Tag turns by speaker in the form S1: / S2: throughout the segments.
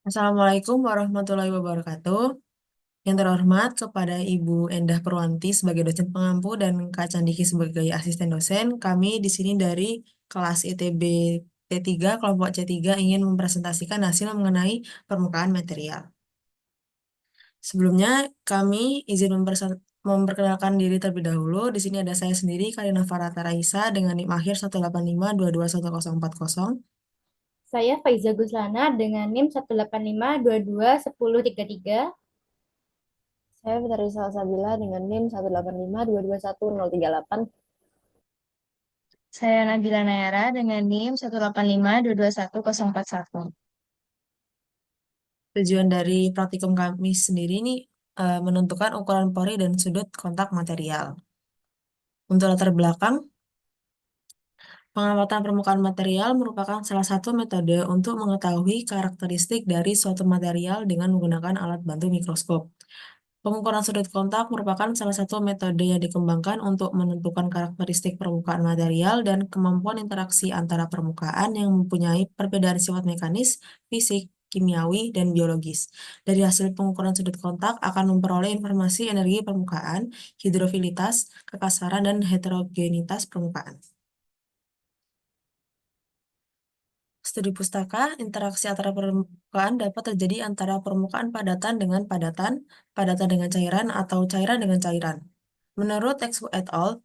S1: Assalamualaikum warahmatullahi wabarakatuh. Yang terhormat kepada Ibu Endah Purwanti sebagai dosen pengampu dan Kak Candiki sebagai asisten dosen, kami di sini dari kelas ITB T3, kelompok C3 ingin mempresentasikan hasil mengenai permukaan material. Sebelumnya, kami izin memperkenalkan diri terlebih dahulu. Di sini ada saya sendiri, Karina Farata Raisa, dengan NIM akhir 185221040.
S2: Saya Faiza Guslana dengan NIM 185221033.
S3: Saya Fitri Salsabila dengan NIM 185221038.
S4: Saya Nabila Nayara dengan NIM 185221041.
S1: Tujuan dari praktikum kami sendiri ini menentukan ukuran pori dan sudut kontak material. Untuk latar belakang, pengamatan permukaan material merupakan salah satu metode untuk mengetahui karakteristik dari suatu material dengan menggunakan alat bantu mikroskop. Pengukuran sudut kontak merupakan salah satu metode yang dikembangkan untuk menentukan karakteristik permukaan material dan kemampuan interaksi antara permukaan yang mempunyai perbedaan sifat mekanis, fisik, kimiawi, dan biologis. Dari hasil pengukuran sudut kontak akan memperoleh informasi energi permukaan, hidrofilitas, kekasaran, dan heterogenitas permukaan. Studi pustaka, interaksi antara permukaan dapat terjadi antara permukaan padatan dengan padatan, padatan dengan cairan, atau cairan dengan cairan. Menurut Expo et al.,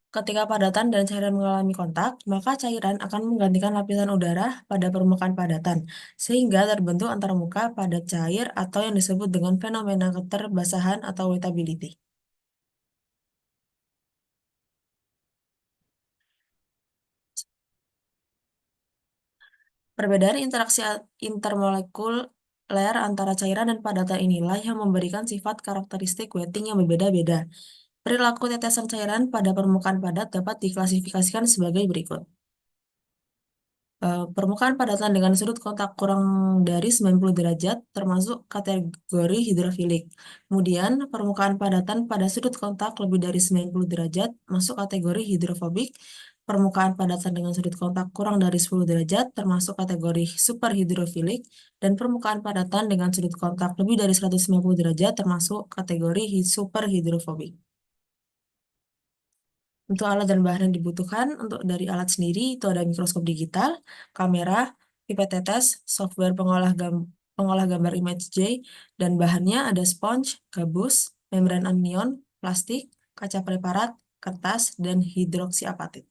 S1: ketika padatan dan cairan mengalami kontak, maka cairan akan menggantikan lapisan udara pada permukaan padatan, sehingga terbentuk antarmuka padat cair atau yang disebut dengan fenomena keterbasahan atau wettability. Perbedaan interaksi intermolekuler antara cairan dan padatan inilah yang memberikan sifat karakteristik wetting yang berbeda-beda. Perilaku tetesan cairan pada permukaan padat dapat diklasifikasikan sebagai berikut. Permukaan padatan dengan sudut kontak kurang dari 90 derajat termasuk kategori hidrofilik. Kemudian, permukaan padatan pada sudut kontak lebih dari 90 derajat masuk kategori hidrofobik. Permukaan padatan dengan sudut kontak kurang dari 10 derajat termasuk kategori superhidrofilik. Dan permukaan padatan dengan sudut kontak lebih dari 190 derajat termasuk kategori superhidrofobik. Untuk alat dan bahan yang dibutuhkan, untuk dari alat sendiri itu ada mikroskop digital, kamera, pipet tetes, software pengolah gambar ImageJ, dan bahannya ada sponge, gabus, membran anion, plastik, kaca preparat, kertas, dan hidroksiapatit.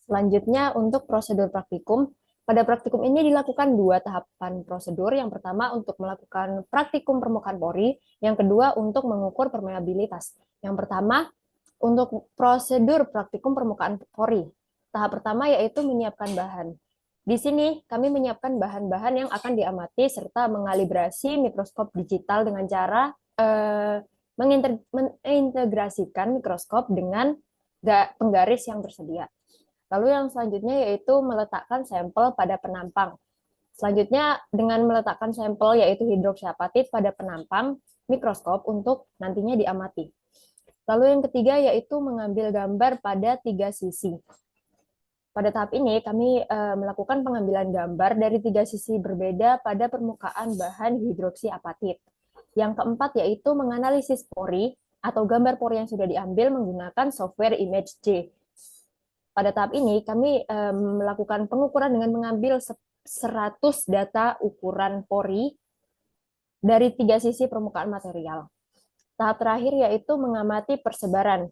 S3: Selanjutnya untuk prosedur praktikum. Pada praktikum ini dilakukan dua tahapan prosedur. Yang pertama untuk melakukan praktikum permukaan pori, yang kedua untuk mengukur permeabilitas. Yang pertama untuk prosedur praktikum permukaan pori. Tahap pertama yaitu menyiapkan bahan. Di sini kami menyiapkan bahan-bahan yang akan diamati serta mengalibrasi mikroskop digital dengan cara mengintegrasikan mikroskop dengan penggaris yang tersedia. Lalu yang selanjutnya yaitu meletakkan sampel pada penampang. Selanjutnya dengan meletakkan sampel yaitu hidroksiapatit pada penampang mikroskop untuk nantinya diamati. Lalu yang ketiga yaitu mengambil gambar pada 3 sisi. Pada tahap ini kami melakukan pengambilan gambar dari 3 sisi berbeda pada permukaan bahan hidroksiapatit. Yang keempat yaitu menganalisis pori atau gambar pori yang sudah diambil menggunakan software ImageJ. Pada tahap ini kami melakukan pengukuran dengan mengambil 100 data ukuran pori dari 3 sisi permukaan material. Tahap terakhir yaitu mengamati persebaran.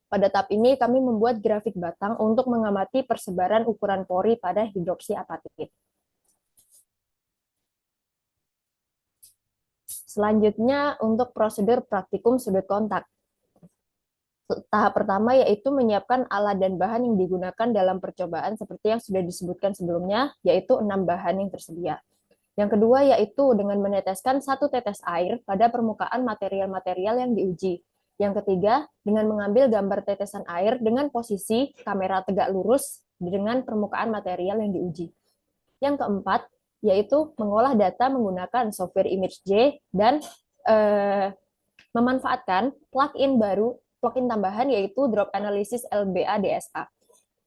S3: Pada tahap ini kami membuat grafik batang untuk mengamati persebaran ukuran pori pada hidroksiapatit. Selanjutnya untuk prosedur praktikum sudut kontak. Tahap pertama yaitu menyiapkan alat dan bahan yang digunakan dalam percobaan seperti yang sudah disebutkan sebelumnya, yaitu 6 bahan yang tersedia. Yang kedua yaitu dengan meneteskan 1 tetes air pada permukaan material-material yang diuji. Yang ketiga, dengan mengambil gambar tetesan air dengan posisi kamera tegak lurus dengan permukaan material yang diuji. Yang keempat, yaitu mengolah data menggunakan software ImageJ dan memanfaatkan plugin tambahan yaitu Drop Analysis LBA DSA.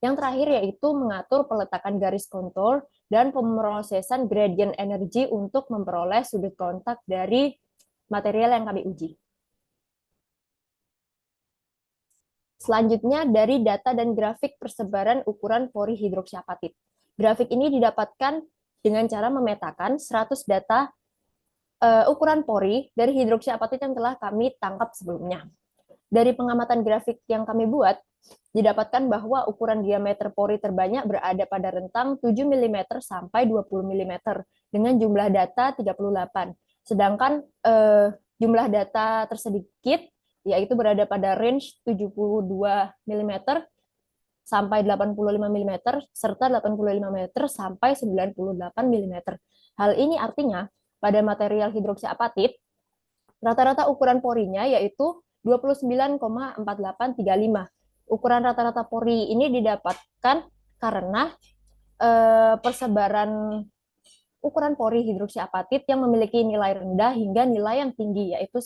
S3: Yang terakhir yaitu mengatur peletakan garis kontur dan pemrosesan gradient energi untuk memperoleh sudut kontak dari material yang kami uji. Selanjutnya dari data dan grafik persebaran ukuran pori hidroksiapatit. Grafik ini didapatkan dengan cara memetakan 100 data ukuran pori dari hidroksiapatit yang telah kami tangkap sebelumnya. Dari pengamatan grafik yang kami buat, didapatkan bahwa ukuran diameter pori terbanyak berada pada rentang 7 mm sampai 20 mm dengan jumlah data 38. Sedangkan jumlah data tersedikit yaitu berada pada range 72 mm sampai 85 mm serta 85 mm sampai 98 mm. Hal ini artinya pada material hidroksiapatit rata-rata ukuran porinya yaitu 29,4835. Ukuran rata-rata pori ini didapatkan karena persebaran ukuran pori hidroksiapatit yang memiliki nilai rendah hingga nilai yang tinggi, yaitu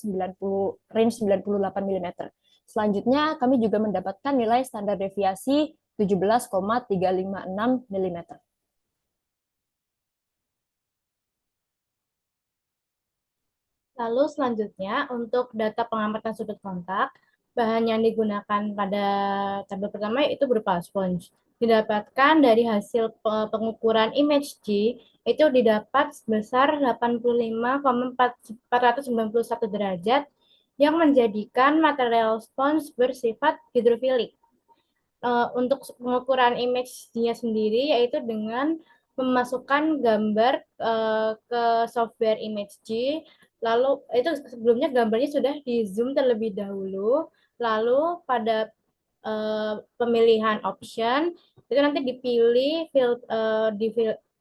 S3: range 98 mm. Selanjutnya, kami juga mendapatkan nilai standar deviasi 17,356 mm.
S2: Lalu selanjutnya untuk data pengamatan sudut kontak, bahan yang digunakan pada tabel pertama itu berupa sponge. Didapatkan dari hasil pengukuran image G itu didapat sebesar 85,491 derajat yang menjadikan material sponge bersifat hidrofilik. Untuk pengukuran image G-nya sendiri yaitu dengan memasukkan gambar ke software image G. Lalu itu sebelumnya gambarnya sudah di zoom terlebih dahulu, lalu pada pemilihan option itu nanti dipilih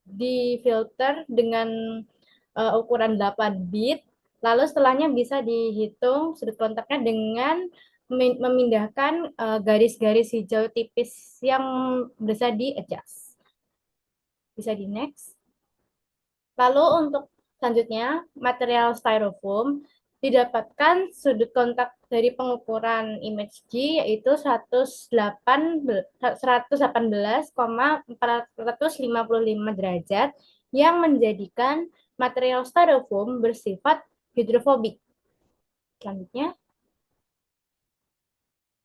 S2: di filter dengan ukuran 8 bit, lalu setelahnya bisa dihitung sudut kontaknya dengan memindahkan garis-garis hijau tipis yang bisa di adjust. Bisa di next. Lalu untuk selanjutnya, material styrofoam didapatkan sudut kontak dari pengukuran image G yaitu 118,455 derajat yang menjadikan material styrofoam bersifat hidrofobik. Selanjutnya,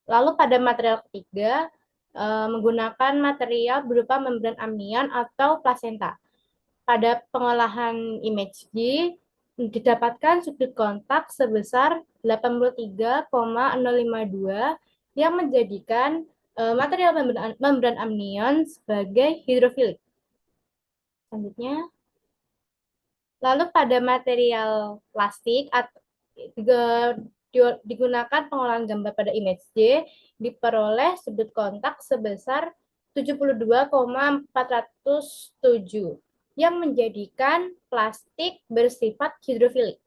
S2: lalu pada material ketiga, menggunakan material berupa membran amnion atau plasenta. Pada pengolahan image G, didapatkan sudut kontak sebesar 83,052 yang menjadikan material membran amnion sebagai hidrofilik. Selanjutnya, lalu pada material plastik digunakan pengolahan gambar pada image J, diperoleh sudut kontak sebesar 72,407 yang menjadikan plastik bersifat hidrofilik.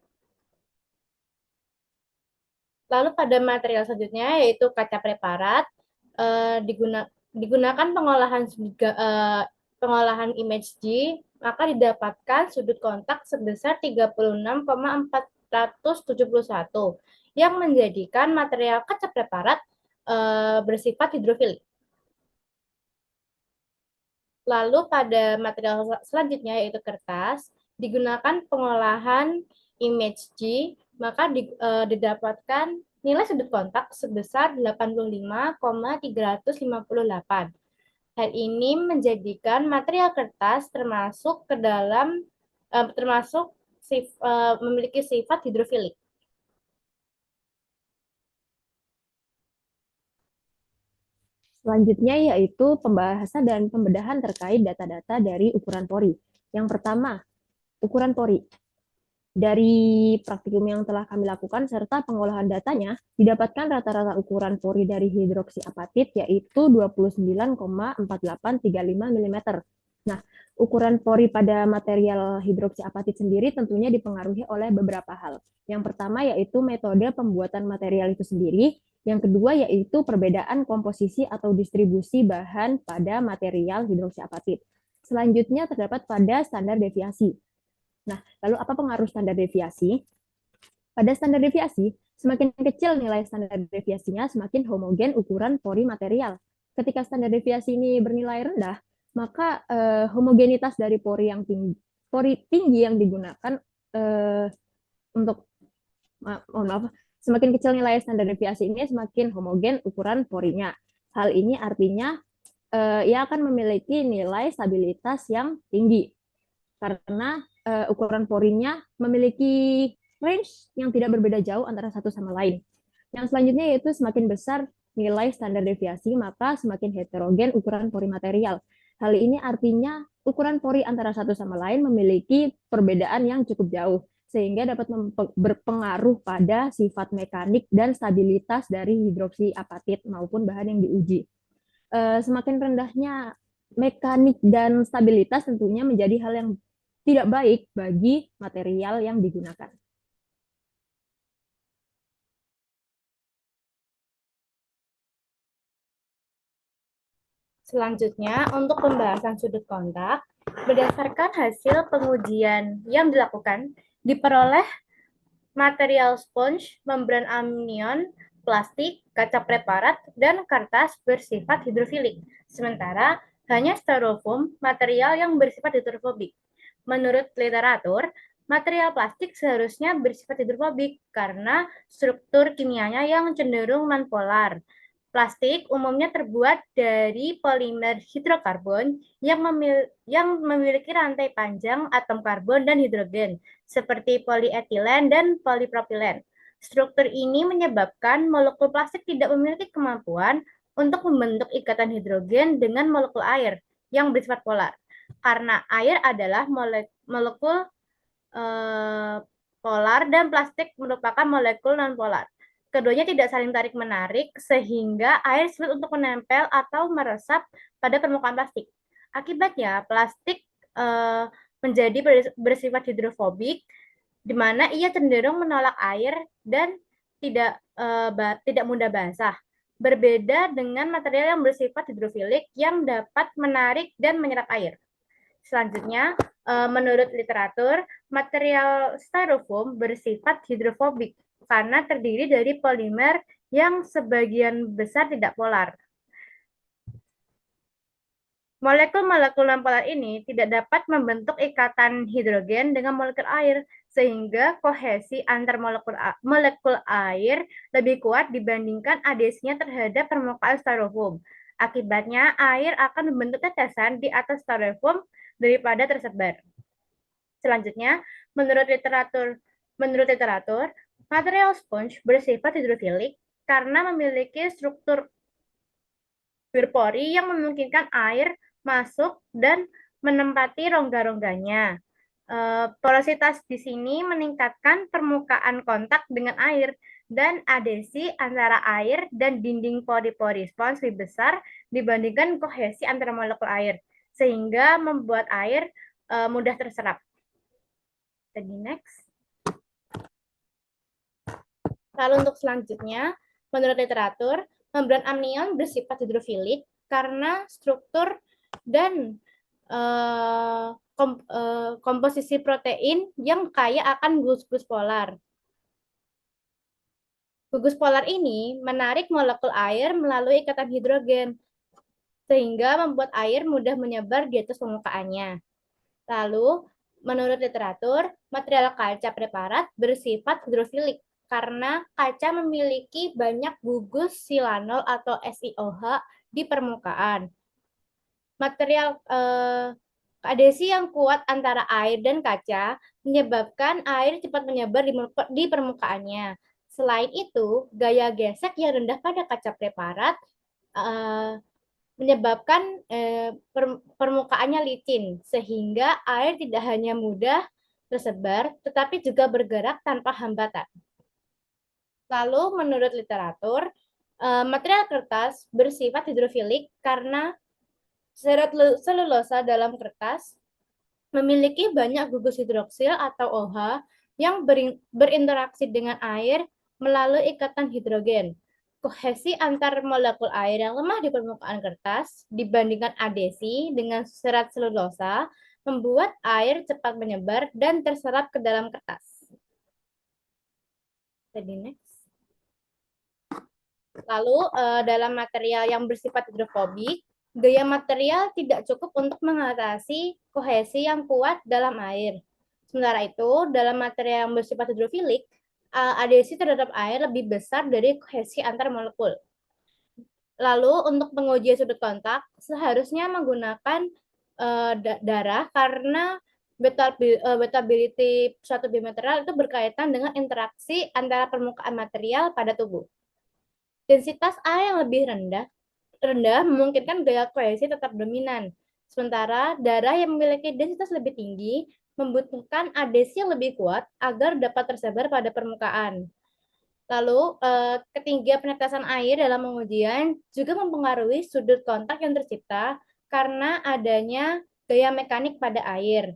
S2: Lalu pada material selanjutnya yaitu kaca preparat, digunakan pengolahan image G, maka didapatkan sudut kontak sebesar 36,471 yang menjadikan material kaca preparat bersifat hidrofilik. Lalu pada material selanjutnya yaitu kertas, digunakan pengolahan image G, maka didapatkan nilai sudut kontak sebesar 85,358. Hal ini menjadikan material kertas memiliki sifat hidrofilik.
S3: Selanjutnya yaitu pembahasan dan pembedahan terkait data-data dari ukuran pori. Yang pertama, ukuran pori. Dari praktikum yang telah kami lakukan serta pengolahan datanya, didapatkan rata-rata ukuran pori dari hidroksiapatit yaitu 29,4835 mm. Nah, ukuran pori pada material hidroksiapatit sendiri tentunya dipengaruhi oleh beberapa hal. Yang pertama yaitu metode pembuatan material itu sendiri. Yang kedua yaitu perbedaan komposisi atau distribusi bahan pada material hidroksiapatit. Selanjutnya terdapat pada standar deviasi. Nah, lalu apa pengaruh standar deviasi? Pada standar deviasi, semakin kecil nilai standar deviasinya, semakin homogen ukuran pori material. Ketika standar deviasi ini bernilai rendah, maka homogenitas dari pori tinggi yang digunakan untuk mohon maaf, semakin kecil nilai standar deviasi ini, semakin homogen ukuran porinya. Hal ini artinya ia akan memiliki nilai stabilitas yang tinggi karena ukuran porinya memiliki range yang tidak berbeda jauh antara satu sama lain. Yang selanjutnya yaitu semakin besar nilai standar deviasi, maka semakin heterogen ukuran pori material. Hal ini artinya ukuran pori antara satu sama lain memiliki perbedaan yang cukup jauh, sehingga dapat berpengaruh pada sifat mekanik dan stabilitas dari hidroksi apatit maupun bahan yang diuji. Semakin rendahnya mekanik dan stabilitas tentunya menjadi hal yang tidak baik bagi material yang digunakan.
S2: Selanjutnya, untuk pembahasan sudut kontak, berdasarkan hasil pengujian yang dilakukan, diperoleh material sponge, membran amnion, plastik, kaca preparat, dan kertas bersifat hidrofilik. Sementara, hanya styrofoam, material yang bersifat hidrofobik. Menurut literatur, material plastik seharusnya bersifat hidrofobik karena struktur kimianya yang cenderung nonpolar. Plastik umumnya terbuat dari polimer hidrokarbon yang memiliki rantai panjang atom karbon dan hidrogen, seperti polietilen dan polipropilen. Struktur ini menyebabkan molekul plastik tidak memiliki kemampuan untuk membentuk ikatan hidrogen dengan molekul air yang bersifat polar. Karena air adalah molekul polar dan plastik merupakan molekul non-polar. Keduanya tidak saling tarik-menarik sehingga air sulit untuk menempel atau meresap pada permukaan plastik. Akibatnya, plastik menjadi bersifat hidrofobik, di mana ia cenderung menolak air dan tidak mudah basah. Berbeda dengan material yang bersifat hidrofilik yang dapat menarik dan menyerap air. Selanjutnya, menurut literatur, material styrofoam bersifat hidrofobik karena terdiri dari polimer yang sebagian besar tidak polar. Molekul-molekul nonpolar ini tidak dapat membentuk ikatan hidrogen dengan molekul air, sehingga kohesi antar molekul air lebih kuat dibandingkan adhesinya terhadap permukaan styrofoam. Akibatnya, air akan membentuk tetesan di atas styrofoam daripada tersebar. Selanjutnya, menurut literatur, material sponge bersifat hidrofilik karena memiliki struktur berpori yang memungkinkan air masuk dan menempati rongga-rongganya. Porositas di sini meningkatkan permukaan kontak dengan air dan adhesi antara air dan dinding pori-pori spons lebih besar dibandingkan kohesi antara molekul air, sehingga membuat air mudah terserap. Jadi next. Lalu untuk selanjutnya, menurut literatur, membran amnion bersifat hidrofilik karena struktur dan komposisi protein yang kaya akan gugus polar. Gugus polar ini menarik molekul air melalui ikatan hidrogen, sehingga membuat air mudah menyebar di atas permukaannya. Lalu, menurut literatur, material kaca preparat bersifat hidrofilik karena kaca memiliki banyak gugus silanol atau SiOH di permukaan. Material adhesi yang kuat antara air dan kaca menyebabkan air cepat menyebar di permukaannya. Selain itu, gaya gesek yang rendah pada kaca preparat menyebabkan permukaannya licin, sehingga air tidak hanya mudah tersebar, tetapi juga bergerak tanpa hambatan. Lalu, menurut literatur, material kertas bersifat hidrofilik karena serat selulosa dalam kertas memiliki banyak gugus hidroksil atau OH yang berinteraksi dengan air melalui ikatan hidrogen. Kohesi antar molekul air yang lemah di permukaan kertas dibandingkan adhesi dengan serat selulosa membuat air cepat menyebar dan terserap ke dalam kertas. Jadi next. Lalu dalam material yang bersifat hidrofobik, Gaya material tidak cukup untuk mengatasi kohesi yang kuat dalam air. Sementara itu, dalam material yang bersifat hidrofilik, adhesi terhadap air lebih besar dari kohesi antar molekul. Lalu untuk pengujian sudut kontak seharusnya menggunakan darah karena betability suatu biomaterial itu berkaitan dengan interaksi antara permukaan material pada tubuh. Densitas air yang lebih rendah memungkinkan gaya kohesi tetap dominan. Sementara darah yang memiliki densitas lebih tinggi membutuhkan adhesi yang lebih kuat agar dapat tersebar pada permukaan. Lalu, ketinggian penetesan air dalam pengujian juga mempengaruhi sudut kontak yang tercipta karena adanya gaya mekanik pada air.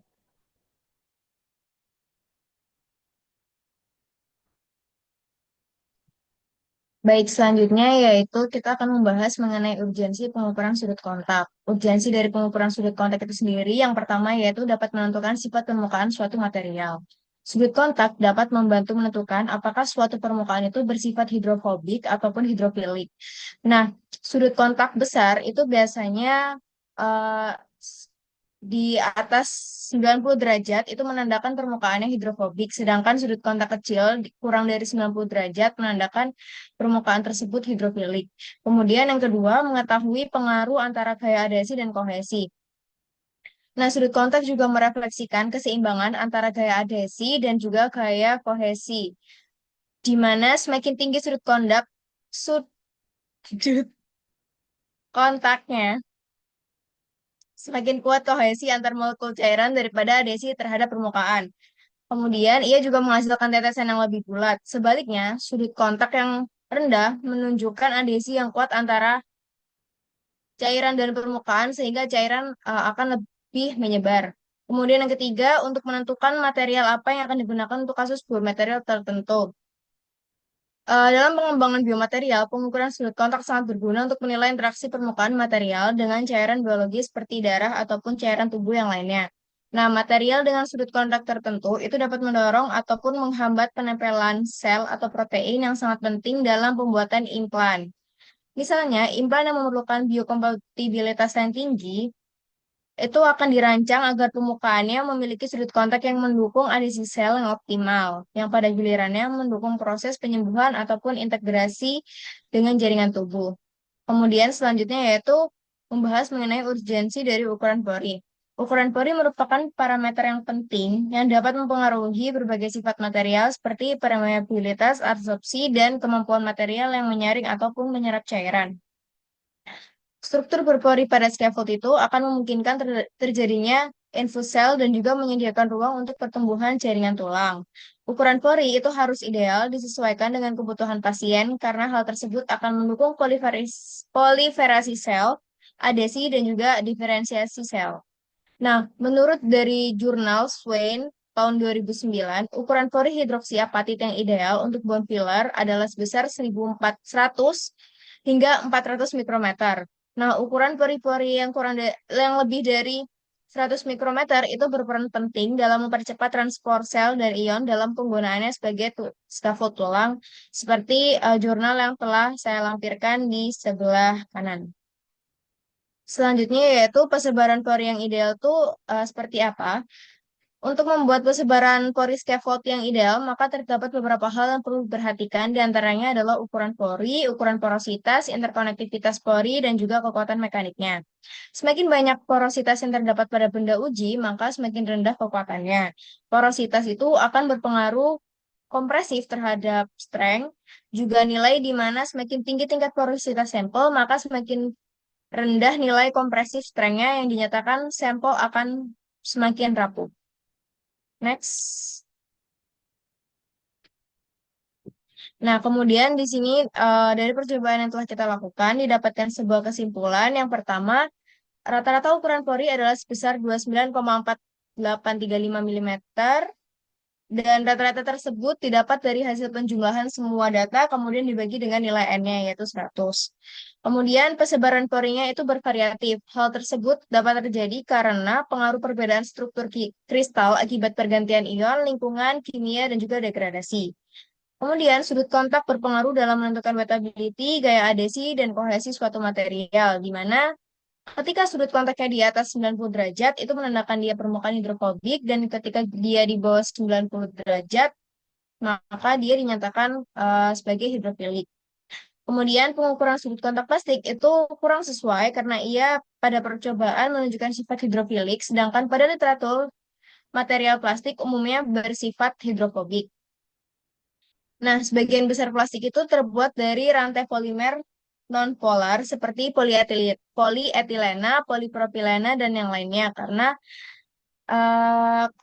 S4: Baik, selanjutnya yaitu kita akan membahas mengenai urgensi pengukuran sudut kontak. Urgensi dari pengukuran sudut kontak itu sendiri, yang pertama yaitu dapat menentukan sifat permukaan suatu material. Sudut kontak dapat membantu menentukan apakah suatu permukaan itu bersifat hidrofobik ataupun hidrofilik. Nah, sudut kontak besar itu biasanya eh, di atas 90 derajat itu menandakan permukaannya hidrofobik, sedangkan sudut kontak kecil kurang dari 90 derajat menandakan permukaan tersebut hidrofilik. Kemudian yang kedua, mengetahui pengaruh antara gaya adhesi dan kohesi. Nah, sudut kontak juga merefleksikan keseimbangan antara gaya adhesi dan juga gaya kohesi, di mana semakin tinggi sudut kontaknya, semakin kuat kohesi antar molekul cairan daripada adhesi terhadap permukaan. Kemudian, ia juga menghasilkan tetesan yang lebih bulat. Sebaliknya, sudut kontak yang rendah menunjukkan adhesi yang kuat antara cairan dan permukaan sehingga cairan akan lebih menyebar. Kemudian yang ketiga, untuk menentukan material apa yang akan digunakan untuk kasus biomaterial tertentu. Dalam pengembangan biomaterial, pengukuran sudut kontak sangat berguna untuk menilai interaksi permukaan material dengan cairan biologis seperti darah ataupun cairan tubuh yang lainnya. Nah, material dengan sudut kontak tertentu itu dapat mendorong ataupun menghambat penempelan sel atau protein yang sangat penting dalam pembuatan implan. Misalnya, implan yang memerlukan biokompatibilitas yang tinggi itu akan dirancang agar permukaannya memiliki sudut kontak yang mendukung adhesi sel yang optimal, yang pada gilirannya mendukung proses penyembuhan ataupun integrasi dengan jaringan tubuh. Kemudian selanjutnya yaitu membahas mengenai urgensi dari ukuran pori. Ukuran pori merupakan parameter yang penting yang dapat mempengaruhi berbagai sifat material seperti permeabilitas, absorpsi, dan kemampuan material yang menyaring ataupun menyerap cairan. Struktur berpori pada scaffold itu akan memungkinkan terjadinya infusel dan juga menyediakan ruang untuk pertumbuhan jaringan tulang. Ukuran pori itu harus ideal disesuaikan dengan kebutuhan pasien karena hal tersebut akan mendukung proliferasi sel, adhesi, dan juga diferensiasi sel. Nah, menurut dari jurnal Swain tahun 2009, ukuran pori hidroksiapatit yang ideal untuk bone filler adalah sebesar 1.400 hingga 400 mikrometer. Nah, ukuran pori-pori yang lebih dari 100 mikrometer itu berperan penting dalam mempercepat transport sel dan ion dalam penggunaannya sebagai scaffold tulang, seperti jurnal yang telah saya lampirkan di sebelah kanan. Selanjutnya yaitu persebaran pori yang ideal itu seperti apa? Untuk membuat persebaran pori scaffold yang ideal, maka terdapat beberapa hal yang perlu diperhatikan. Di antaranya adalah ukuran pori, ukuran porositas, interkonektivitas pori, dan juga kekuatan mekaniknya. Semakin banyak porositas yang terdapat pada benda uji, maka semakin rendah kekuatannya. Porositas itu akan berpengaruh kompresif terhadap strength, juga nilai di mana semakin tinggi tingkat porositas sampel, maka semakin rendah nilai kompresif strength-nya yang dinyatakan sampel akan semakin rapuh. Next. Nah, kemudian di sini dari percobaan yang telah kita lakukan didapatkan sebuah kesimpulan. Yang pertama, rata-rata ukuran pori adalah sebesar 29,4835 mm dan rata-rata tersebut didapat dari hasil penjumlahan semua data kemudian dibagi dengan nilai N-nya yaitu 100. Kemudian persebaran porinya itu bervariatif. Hal tersebut dapat terjadi karena pengaruh perbedaan struktur kristal akibat pergantian ion, lingkungan, kimia, dan juga degradasi. Kemudian sudut kontak berpengaruh dalam menentukan wettability, gaya adhesi, dan kohesi suatu material, di mana Ketika sudut kontaknya di atas 90 derajat, itu menandakan dia permukaan hidrofobik, dan ketika dia di bawah 90 derajat, maka dia dinyatakan sebagai hidrofilik. Kemudian pengukuran sudut kontak plastik itu kurang sesuai karena ia pada percobaan menunjukkan sifat hidrofilik, sedangkan pada literatur material plastik umumnya bersifat hidrofobik. Nah, sebagian besar plastik itu terbuat dari rantai polimer nonpolar seperti polietilena, polipropilena, dan yang lainnya karena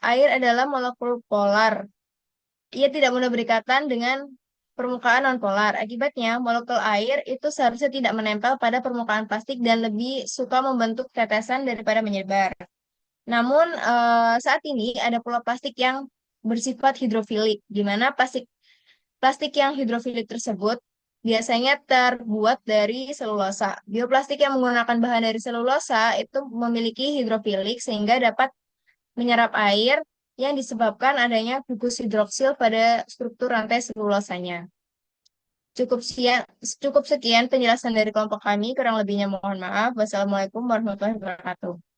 S4: air adalah molekul polar. Ia tidak mudah berikatan dengan permukaan nonpolar. Akibatnya, molekul air itu seharusnya tidak menempel pada permukaan plastik dan lebih suka membentuk tetesan daripada menyebar. Namun, saat ini ada pula plastik yang bersifat hidrofilik, di mana plastik yang hidrofilik tersebut biasanya terbuat dari selulosa. Bioplastik yang menggunakan bahan dari selulosa itu memiliki hidrofilik sehingga dapat menyerap air yang disebabkan adanya gugus hidroksil pada struktur rantai selulosanya. Cukup sekian penjelasan dari kelompok kami, kurang lebihnya mohon maaf. Wassalamualaikum warahmatullahi wabarakatuh.